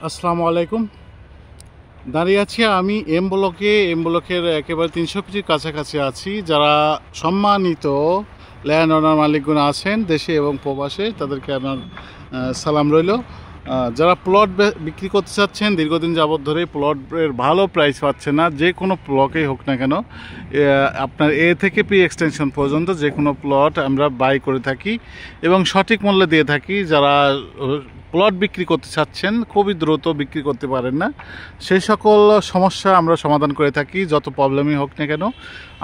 আসসালামু আলাইকুম। দাঁড়িয়ে আছি আমি এম ব্লকের একেবারে ৩০০ ফিটের কাছাকাছি আছি। যারা সম্মানিত ল্যান্ড ওনার মালিকগণ আছেন দেশে এবং প্রবাসে, তাদেরকে আমার সালাম রইল। যারা প্লট বিক্রি করতে চাচ্ছেন, দীর্ঘদিন যাবৎ ধরে প্লটের ভালো প্রাইস পাচ্ছে না, যে কোনো ব্লকেই হোক না কেন, আপনার এ থেকে পি এক্সটেনশন পর্যন্ত যে কোনো প্লট আমরা বাই করে থাকি এবং সঠিক মূল্যে দিয়ে থাকি। যারা প্লট বিক্রি করতে চাচ্ছেন, খুবই দ্রুত বিক্রি করতে পারেন না, সেই সকল সমস্যা আমরা সমাধান করে থাকি। যত প্রবলেমই হোক না কেন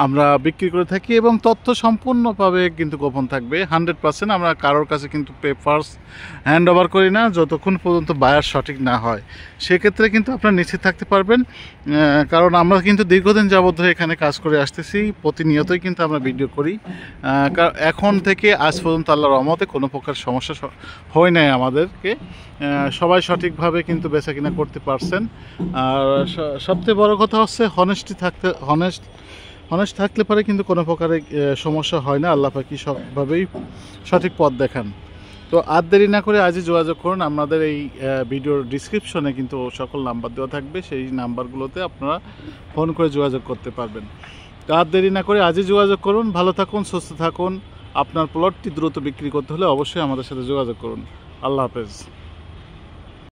আমরা বিক্রি করে থাকি এবং তথ্য সম্পূর্ণভাবে কিন্তু গোপন থাকবে। 100% আমরা কারোর কাছে কিন্তু পেপারস হ্যান্ড ওভার করি না যতক্ষণ পর্যন্ত বায়ার সঠিক না হয়। সেক্ষেত্রে কিন্তু আপনারা নিশ্চিত থাকতে পারবেন, কারণ আমরা কিন্তু দীর্ঘদিন যাবৎ ধরে এখানে কাজ করে আসতেছি, প্রতিনিয়তই কিন্তু আমরা ভিডিও করি। এখন থেকে আজ পর্যন্ত আল্লাহর রহমতে কোনো প্রকার সমস্যা হয় নাই আমাদেরকে। সবাই সঠিকভাবে কিন্তু বেচাকেনা করতে পারছেন। আর সবচেয়ে বড় কথা হচ্ছে হনেস্ট থাকলে পরে কিন্তু কোনো প্রকারের সমস্যা হয় না। আল্লাহ পাকি সবভাবেই সঠিক পথ দেখান। তো আর দেরি না করে আজই যোগাযোগ করুন। আমাদের এই ভিডিওর ডিসক্রিপশনে কিন্তু সকল নাম্বার দেওয়া থাকবে, সেই নাম্বারগুলোতে আপনারা ফোন করে যোগাযোগ করতে পারবেন। তো আর দেরি না করে আজই যোগাযোগ করুন। ভালো থাকুন, সুস্থ থাকুন। আপনার প্লটটি দ্রুত বিক্রি করতে হলে অবশ্যই আমাদের সাথে যোগাযোগ করুন। আল্লাহ হাফেজ।